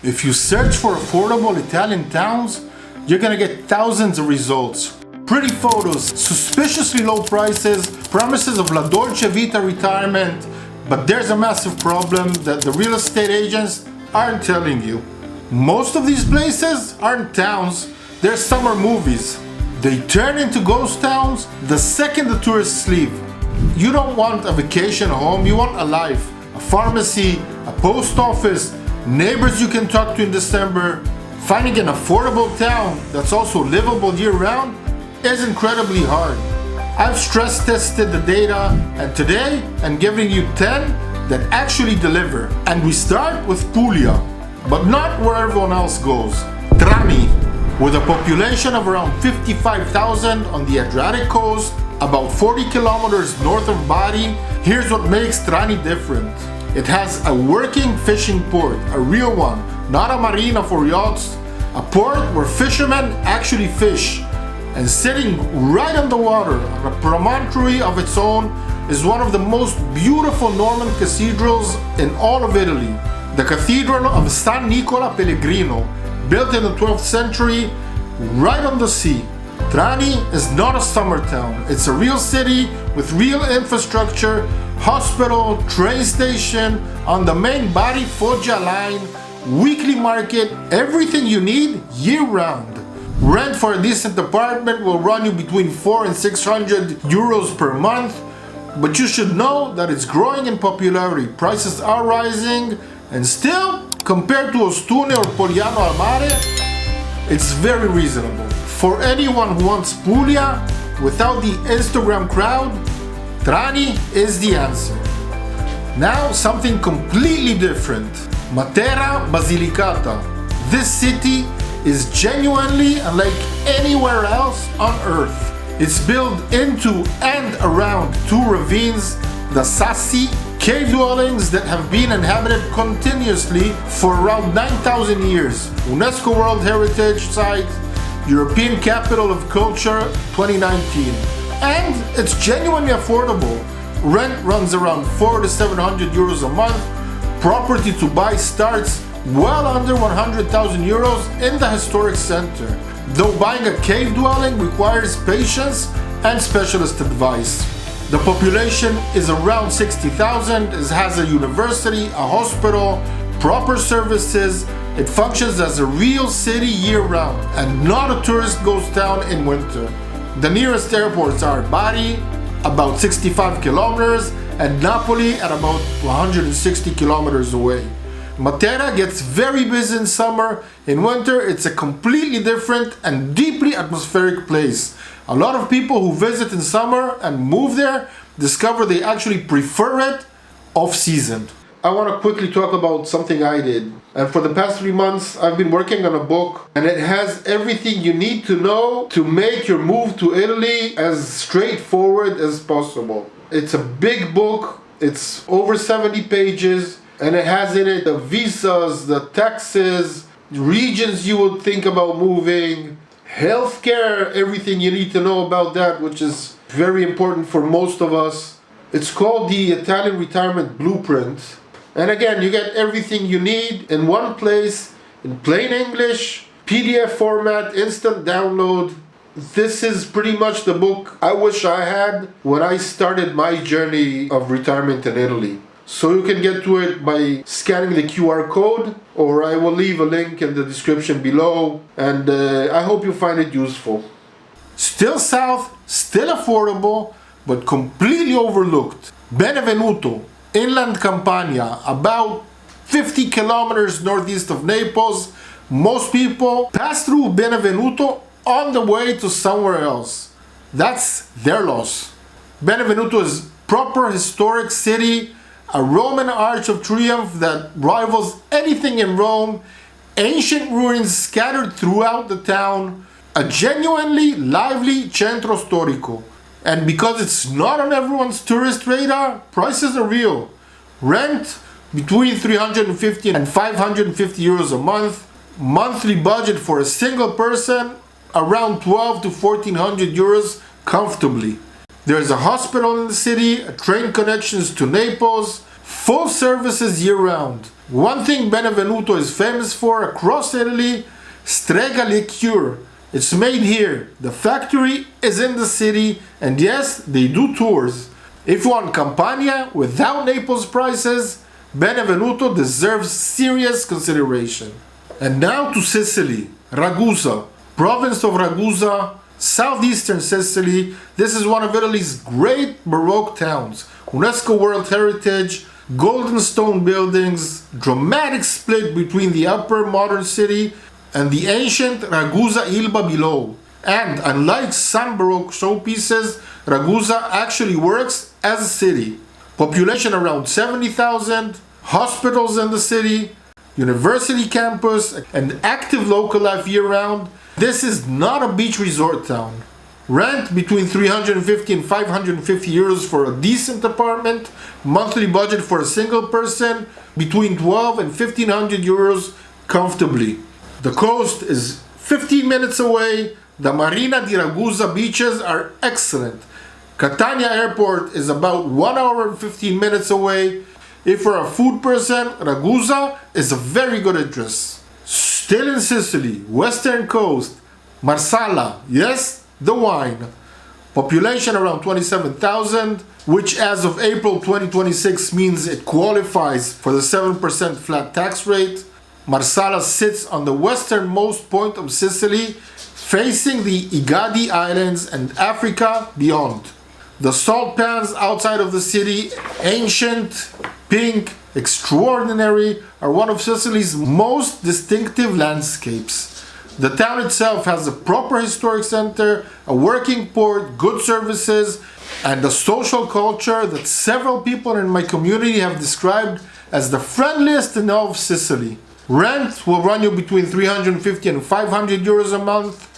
If you search for affordable Italian towns, you're gonna get thousands of results. Pretty photos, suspiciously low prices, promises of La Dolce Vita retirement, but there's a massive problem that the real estate agents aren't telling you. Most of these places aren't towns, they're summer movies. They turn into ghost towns the second the tourists leave. You don't want a vacation home, you want a life. A pharmacy, a post office, neighbors you can talk to in December. Finding an affordable town that's also livable year-round is incredibly hard. I've stress tested the data, and today I'm giving you 10 that actually deliver. And we start with Puglia, but not where everyone else goes. Trani, with a population of around 55,000 on the Adriatic coast, about 40 kilometers north of Bari. Here's what makes Trani different. It has a working fishing port, a real one, not a marina for yachts, a port where fishermen actually fish. And sitting right on the water, on a promontory of its own, is one of the most beautiful Norman cathedrals in all of Italy. The Cathedral of San Nicola Pellegrino, built in the 12th century, right on the sea. Trani is not a summer town. It's a real city with real infrastructure, hospital, train station, on the main Bari-Foggia line, weekly market, everything you need year-round. Rent for a decent apartment will run you between 400 and 600 euros per month, but you should know that it's growing in popularity. Prices are rising, and still, compared to Ostune or Pogliano al Mare, it's very reasonable. For anyone who wants Puglia without the Instagram crowd, Trani is the answer. Now something completely different. Matera, Basilicata. This city is genuinely unlike anywhere else on earth. It's built into and around two ravines, the Sassi, cave dwellings that have been inhabited continuously for around 9,000 years. UNESCO World Heritage Site, European Capital of Culture 2019. And it's genuinely affordable. Rent runs around 400 to 700 euros a month. Property to buy starts well under 100,000 euros in the historic center, though buying a cave dwelling requires patience and specialist advice. The population is around 60,000, it has a university, a hospital, proper services. It functions as a real city year-round and not a tourist ghost town in winter. The nearest airports are Bari, about 65 kilometers, and Napoli at about 160 kilometers away. Matera gets very busy in summer. In winter, it's a completely different and deeply atmospheric place. A lot of people who visit in summer and move there discover they actually prefer it off-season. I want to quickly talk about something I did. And for the past 3 months, I've been working on a book, and it has everything you need to know to make your move to Italy as straightforward as possible. It's a big book. It's over 70 pages. And it has in it the visas, the taxes, regions you would think about moving, healthcare, everything you need to know about that, which is very important for most of us. It's called the Italian Retirement Blueprint. And again, you get everything you need in one place, in plain English, PDF format, instant download. This is pretty much the book I wish I had when I started my journey of retirement in Italy. So you can get to it by scanning the QR code, or I will leave a link in the description below, and I hope you find it useful. Still south, still affordable, but completely overlooked. Benevenuto, inland Campania, about 50 kilometers northeast of Naples. Most people pass through Benevenuto on the way to somewhere else. That's their loss. Benevenuto is proper historic city, a Roman Arch of Triumph that rivals anything in Rome, ancient ruins scattered throughout the town, a genuinely lively centro storico. And because it's not on everyone's tourist radar, prices are real. Rent between 350 and 550 euros a month. Monthly budget for a single person around 12 to 1400 euros comfortably. There's a hospital in the city, train connections to Naples, full services year-round. One thing Benevenuto is famous for across Italy, strega liqueur. It's made here. The factory is in the city, and yes, they do tours. If you want Campania without Naples prices, Benevenuto deserves serious consideration. And now to Sicily, Ragusa, province of Ragusa, southeastern Sicily. This is one of Italy's great Baroque towns. UNESCO World Heritage, golden stone buildings, dramatic split between the upper modern city and the ancient Ragusa Ilba below. And unlike some Baroque showpieces, Ragusa actually works as a city. Population around 70,000, hospitals in the city, university campus, and active local life year-round. This is not a beach resort town. Rent between 350 and 550 euros for a decent apartment. Monthly budget for a single person between 12 and 1500 euros comfortably. The coast is 15 minutes away. The Marina di Ragusa beaches are excellent. Catania airport is about 1 hour and 15 minutes away. If you're a food person, Ragusa is a very good address. Still in Sicily, western coast, Marsala, yes, the wine. Population around 27,000, which as of April 2026 means it qualifies for the 7% flat tax rate. Marsala sits on the westernmost point of Sicily, facing the Egadi Islands and Africa beyond. The salt pans outside of the city, ancient, pink, extraordinary, are one of Sicily's most distinctive landscapes. The town itself has a proper historic center, a working port, good services, and a social culture that several people in my community have described as the friendliest in all of Sicily. Rent will run you between 350 and 500 euros a month.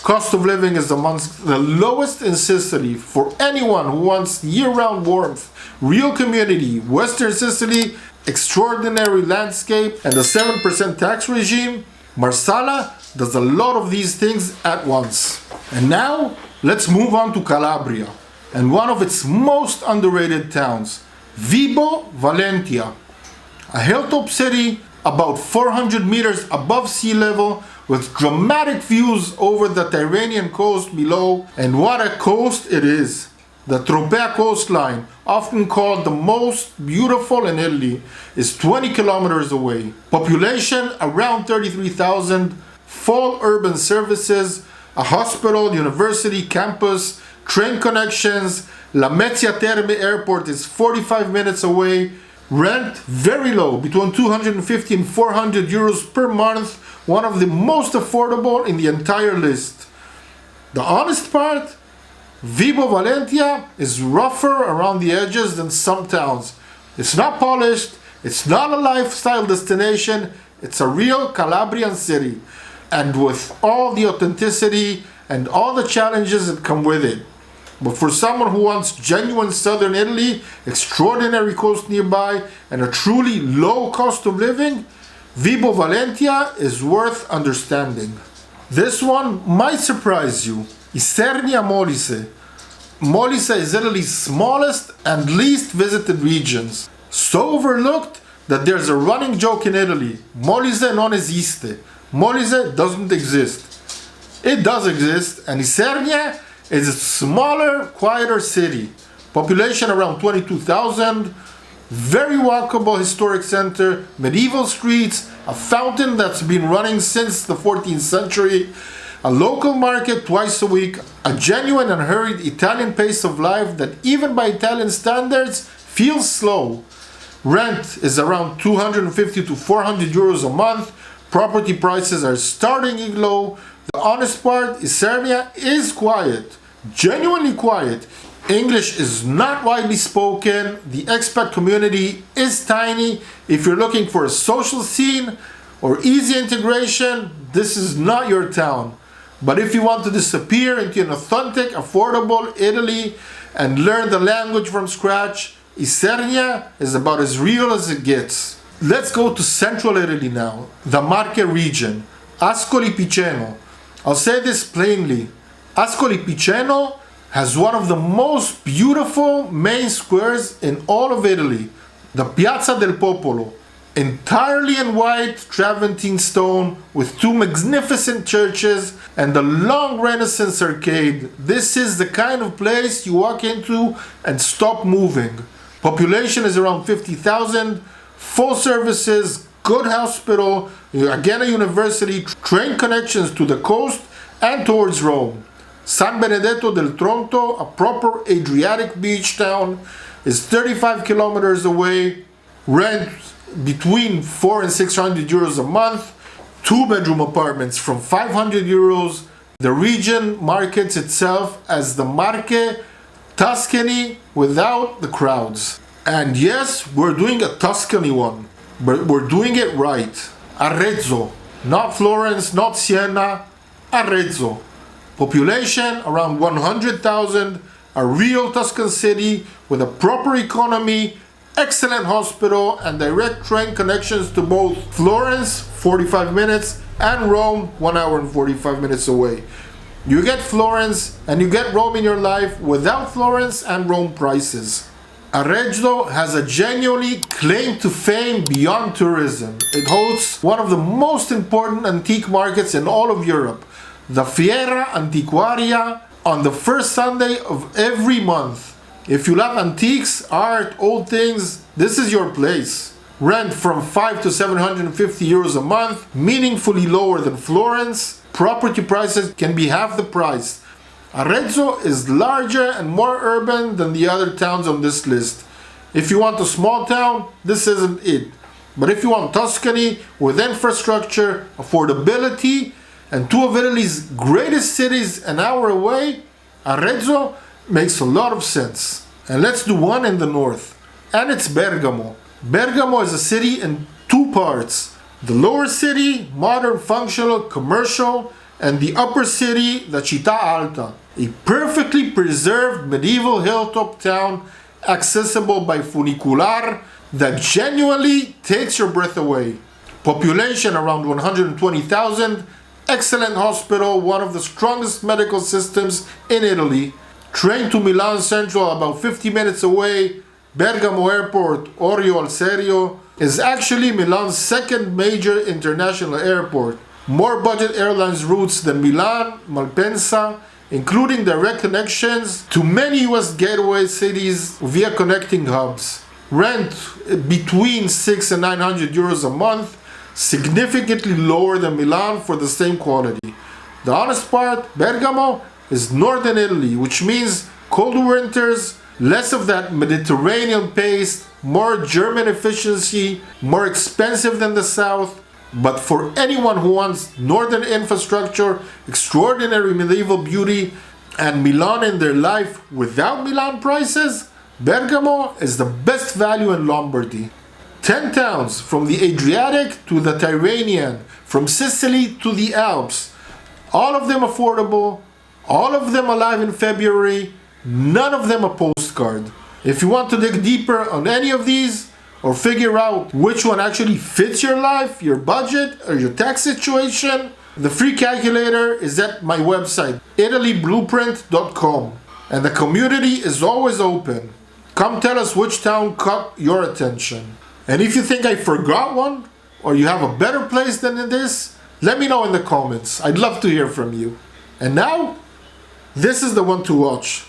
Cost of living is amongst the lowest in Sicily for anyone who wants year-round warmth, real community, Western Sicily, extraordinary landscape, and a 7% tax regime. Marsala does a lot of these things at once. And now, let's move on to Calabria and one of its most underrated towns, Vibo, Valentia. A hilltop city about 400 meters above sea level with dramatic views over the Tyrrhenian coast below. And what a coast it is! The Tropea coastline, often called the most beautiful in Italy, is 20 kilometers away. Population around 33,000, full urban services, a hospital, university, campus, train connections. Lamezia Terme airport is 45 minutes away. Rent very low, between 250 and 400 euros per month, one of the most affordable in the entire list. The honest part? Vibo Valentia is rougher around the edges than some towns. It's not polished, it's not a lifestyle destination, it's a real Calabrian city, and with all the authenticity and all the challenges that come with it. But for someone who wants genuine southern Italy, extraordinary coast nearby, and a truly low cost of living, Vibo Valentia is worth understanding. This one might surprise you. Isernia Molise. Molise is Italy's smallest and least visited regions. So overlooked that there's a running joke in Italy. Molise non esiste. Molise doesn't exist. It does exist, and Isernia is a smaller, quieter city. Population around 22,000. Very walkable historic center, medieval streets, a fountain that's been running since the 14th century, a local market twice a week, a genuine and hurried Italian pace of life that even by Italian standards feels slow. Rent is around 250 to 400 euros a month. Property prices are starting low. The honest part, Isernia is quiet, genuinely quiet. English is not widely spoken. The expat community is tiny. If you're looking for a social scene or easy integration, this is not your town. But if you want to disappear into an authentic, affordable Italy and learn the language from scratch, Isernia is about as real as it gets. Let's go to central Italy now, the Marche region, Ascoli Piceno. I'll say this plainly. Ascoli Piceno has one of the most beautiful main squares in all of Italy, the Piazza del Popolo. entirely in white Travertine stone with two magnificent churches and a long Renaissance arcade. This is the kind of place you walk into and stop moving. Population is around 50,000, full services, good hospital, again a university, train connections to the coast and towards Rome. San Benedetto del Tronto, a proper Adriatic beach town, is 35 kilometers away. Rent between 400 and 600 euros a month. 2-bedroom apartments from 500 euros. The region markets itself as the Marche, Tuscany without the crowds. And yes, we're doing a Tuscany one, but we're doing it right. Arezzo, not Florence, not Siena, Arezzo. Population around 100,000, a real Tuscan city with a proper economy, excellent hospital, and direct train connections to both Florence, 45 minutes, and Rome, 1 hour and 45 minutes away. You get Florence and you get Rome in your life without Florence and Rome prices. Arezzo has a genuinely claim to fame beyond tourism. It hosts one of the most important antique markets in all of Europe, the Fiera Antiquaria, on the first Sunday of every month. If you love antiques, art, old things, this is your place. Rent from 5 to 750 euros a month, meaningfully lower than Florence. Property prices can be half the price. Arezzo is larger and more urban than the other towns on this list. If you want a small town, this isn't it. But if you want Tuscany with infrastructure, affordability, and two of Italy's greatest cities an hour away, Arezzo makes a lot of sense. And let's do one in the north. And it's Bergamo. Bergamo is a city in two parts. The lower city, modern, functional, commercial, and the upper city, the Città Alta, a perfectly preserved medieval hilltop town accessible by funicular that genuinely takes your breath away. Population around 120,000, excellent hospital, one of the strongest medical systems in Italy. Train to Milan Central about 50 minutes away. Bergamo Airport, Orio al Serio, is actually Milan's second major international airport. More budget airlines routes than Milan, Malpensa, including direct connections to many US gateway cities via connecting hubs. Rent between 600 and 900 euros a month, significantly lower than Milan for the same quality. The honest part, Bergamo is northern Italy, which means colder winters, less of that Mediterranean pace, more German efficiency, more expensive than the south. But for anyone who wants northern infrastructure, extraordinary medieval beauty, and Milan in their life without Milan prices, Bergamo is the best value in Lombardy. 10 towns from the Adriatic to the Tyrrhenian, from Sicily to the Alps, all of them affordable, all of them alive in February, none of them a postcard. If you want to dig deeper on any of these, or figure out which one actually fits your life, your budget, or your tax situation, the free calculator is at my website, italyblueprint.com. And the community is always open. Come tell us which town caught your attention. And if you think I forgot one, or you have a better place than this, let me know in the comments. I'd love to hear from you. And now, this is the one to watch.